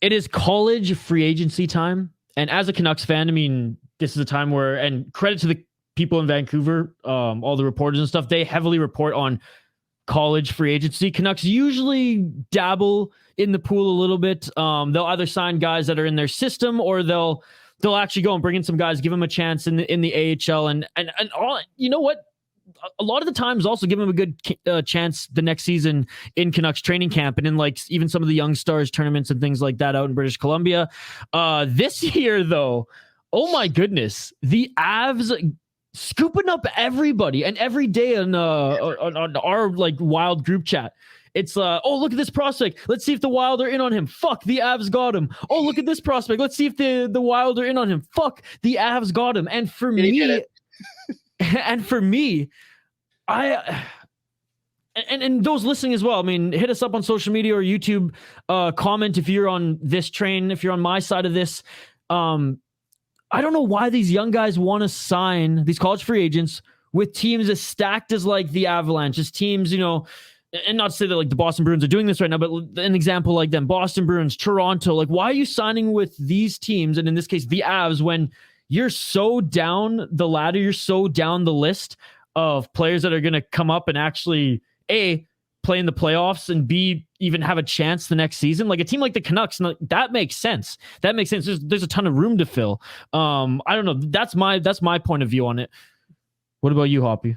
It is college free agency time. And as a Canucks fan, I mean, this is a time where, and credit to the people in Vancouver, all the reporters and stuff, they heavily report on college free agency. Canucks usually dabble in the pool a little bit. They'll either sign guys that are in their system, or they'll actually go and bring in some guys, give them a chance in the AHL, and all. You know what? A lot of the times also give them a good chance the next season in Canucks training camp and in like even some of the young stars tournaments and things like that out in British Columbia. This year though, oh my goodness, the Avs scooping up everybody, and every day on our like Wild group chat, it's oh, look at this prospect, let's see if the Wild are in on him, fuck, the Avs got him. Oh, look at this prospect, let's see if the Wild are in on him, fuck, the Avs got him. And for me and those listening as well, I mean, hit us up on social media or YouTube, comment if you're on this train, if you're on my side of this. I don't know why these young guys want to sign, these college free agents, with teams as stacked as like the Avalanche, as teams, you know, and not to say that like the Boston Bruins are doing this right now, but an example like them, Boston Bruins, Toronto. Like, why are you signing with these teams, and in this case the Avs, when you're so down the ladder, you're so down the list of players that are going to come up and actually A, play in the playoffs, and B, even have a chance the next season? Like a team like the Canucks, that makes sense. That makes sense. There's a ton of room to fill. I don't know. That's my point of view on it. What about you, Hoppy?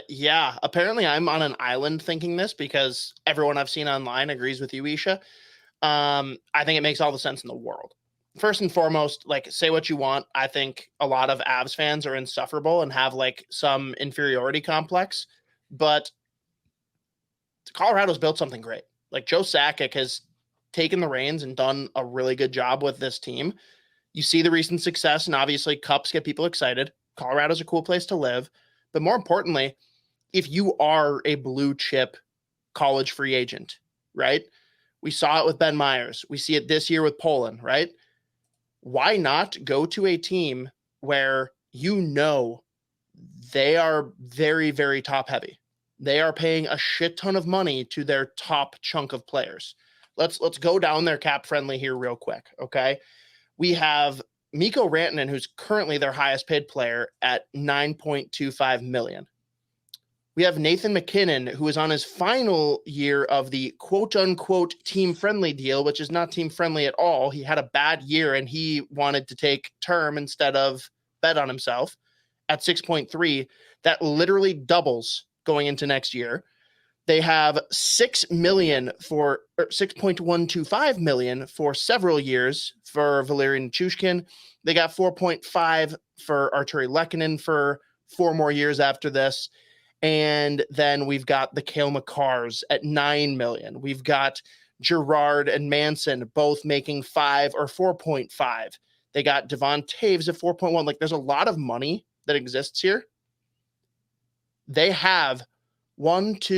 Yeah, apparently I'm on an island thinking this, because everyone I've seen online agrees with you, Isha. I think it makes all the sense in the world. First and foremost, like, say what you want, I think a lot of Avs fans are insufferable and have like some inferiority complex, but Colorado's built something great. Like, Joe Sakic has taken the reins and done a really good job with this team. You see the recent success, and obviously cups get people excited. Colorado's a cool place to live. But more importantly, if you are a blue chip college free agent, right? We saw it with Ben Meyers. We see it this year with Polin, right? Why not go to a team where you know they are very, very top heavy? They are paying a shit ton of money to their top chunk of players. Let's go down their cap friendly here real quick, okay? We have Mikko Rantanen, who's currently their highest paid player at $9.25 million. We have Nathan MacKinnon, who is on his final year of the quote-unquote team-friendly deal, which is not team-friendly at all. He had a bad year, and he wanted to take term instead of bet on himself at 6.3. That literally doubles going into next year. They have $6.125 million for several years for Valerian Chushkin. They got 4.5 for Arturi Lehkonen for 4 more years after this. And then we've got the Cale Makars at $9 million. We've got Gerard and Manson both making 5 or 4.5. They got Devon Taves at 4.1. Like, there's a lot of money that exists here. They have 6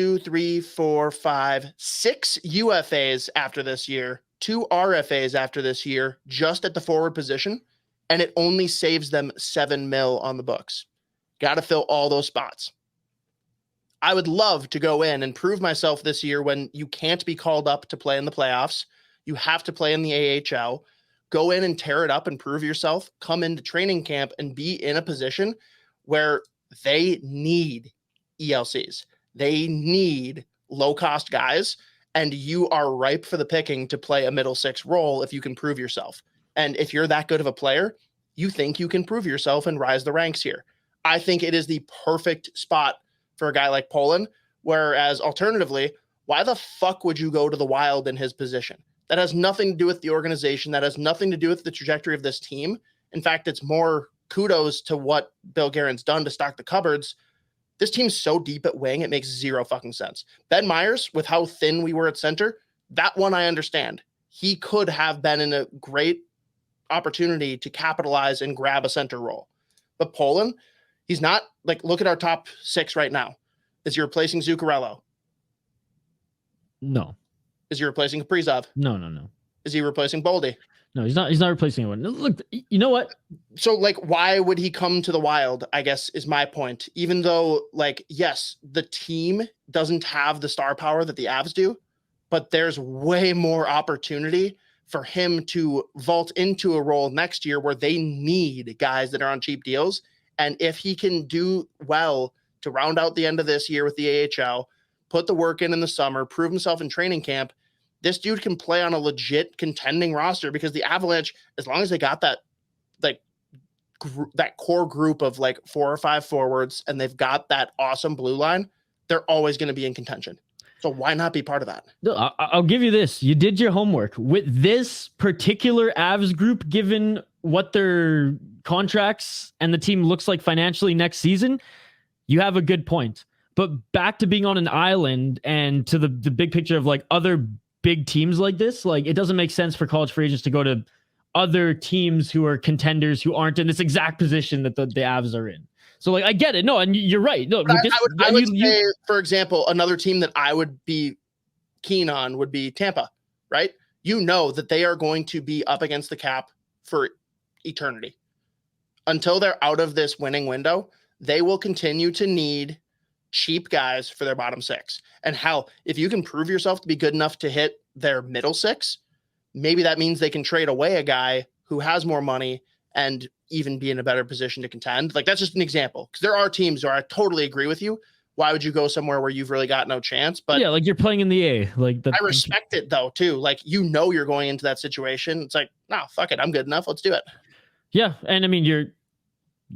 UFAs after this year, 2 RFAs after this year, just at the forward position, and it only saves them $7 million on the books. Got to fill all those spots. I would love to go in and prove myself this year when you can't be called up to play in the playoffs. You have to play in the AHL. Go in and tear it up and prove yourself. Come into training camp and be in a position where they need ELCs. They need low-cost guys, and you are ripe for the picking to play a middle six role if you can prove yourself. And if you're that good of a player, you think you can prove yourself and rise the ranks here. I think it is the perfect spot for a guy like Polin, whereas alternatively, why the fuck would you go to the Wild in his position? That has nothing to do with the organization. That has nothing to do with the trajectory of this team. In fact, it's more kudos to what Bill Guerin's done to stock the cupboards. This team's so deep at wing, it makes zero fucking sense. Ben Meyers, with how thin we were at center, that one I understand. He could have been in a great opportunity to capitalize and grab a center role. But Polin, he's not, like, look at our top 6 right now. Is he replacing Zuccarello? No. Is he replacing Kaprizov? No. Is he replacing Boldy? No, he's not replacing anyone. Look, you know what? So, like, why would he come to the Wild, I guess, is my point. Even though, like, yes, the team doesn't have the star power that the Avs do, but there's way more opportunity for him to vault into a role next year where they need guys that are on cheap deals. And if he can do well to round out the end of this year with the AHL, put the work in the summer, prove himself in training camp, this dude can play on a legit contending roster, because the Avalanche, as long as they got that, like, that core group of like 4 or 5 forwards, and they've got that awesome blue line, they're always going to be in contention. So why not be part of that? No, I'll give you this. You did your homework. With this particular Avs group, given what their contracts and the team looks like financially next season, you have a good point. But back to being on an island and to the big picture of like other big teams like this, like it doesn't make sense for college free agents to go to other teams who are contenders who aren't in this exact position that the Avs are in. So, like, I get it. No, and you're right. No, I would say, for example, another team that I would be keen on would be Tampa, right? You know that they are going to be up against the cap for eternity. Until they're out of this winning window, they will continue to need cheap guys for their bottom 6. And hell, if you can prove yourself to be good enough to hit their middle 6, maybe that means they can trade away a guy who has more money and even be in a better position to contend. Like, that's just an example, because there are teams where I totally agree with you. Why would you go somewhere where you've really got no chance? But yeah, like you're playing in the A. Like I respect it though too. Like, you're going into that situation. It's like, no, fuck it, I'm good enough. Let's do it. Yeah, and I mean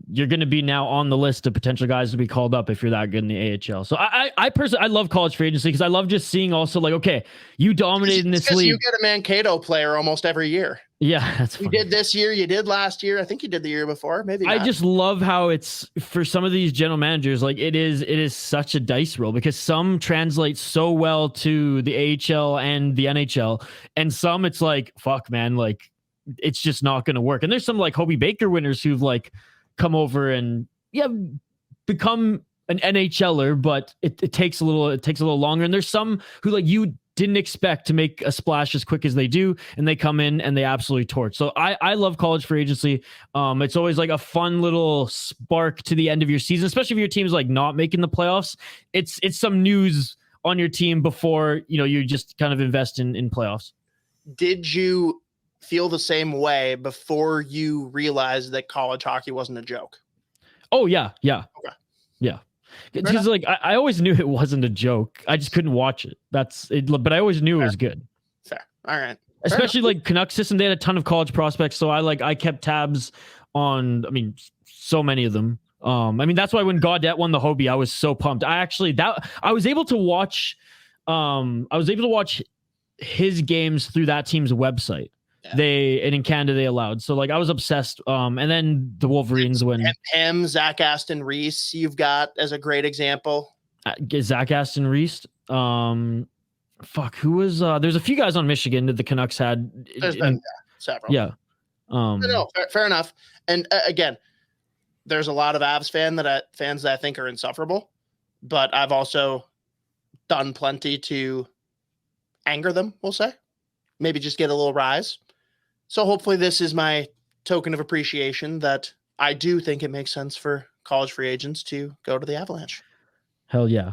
you're going to be now on the list of potential guys to be called up if you're that good in the AHL. So I personally, I love college free agency because I love just seeing also like, okay, you dominated in this league. You get a Mankato player almost every year. Yeah, that's funny. You did this year. You did last year. I think you did the year before. Maybe not. I just love how it's for some of these general managers. Like it is such a dice roll because some translate so well to the AHL and the NHL, and some it's like, fuck, man, like it's just not going to work. And there's some like Hobie Baker winners who've like come over and become an NHLer, but it takes a little longer. And there's some who like you didn't expect to make a splash as quick as they do, and they come in and they absolutely torch. So I love college free agency. It's always like a fun little spark to the end of your season, especially if your team's like not making the playoffs. It's some news on your team before you just kind of invest in playoffs. Did you feel the same way before you realized that college hockey wasn't a joke? Oh yeah. Okay. Yeah. Because like I always knew it wasn't a joke. I just couldn't watch it. That's it. But I always knew it was good. Fair. All right. Especially like Canucks system, they had a ton of college prospects. So I kept tabs on. I mean, so many of them. That's why when Gaudette won the Hobie, I was so pumped. I was able to watch. I was able to watch his games through that team's website. Yeah. And in Canada they allowed. So like I was obsessed. And then the Wolverines win. Him, Zach Aston Reese, you've got as a great example. Zach Aston Reese. Who was there's a few guys on Michigan that the Canucks had. There's been several. Yeah. No, fair enough. And again, there's a lot of Avs fans that I think are insufferable, but I've also done plenty to anger them, we'll say. Maybe just get a little rise. So hopefully this is my token of appreciation that I do think it makes sense for college free agents to go to the Avalanche. Hell yeah.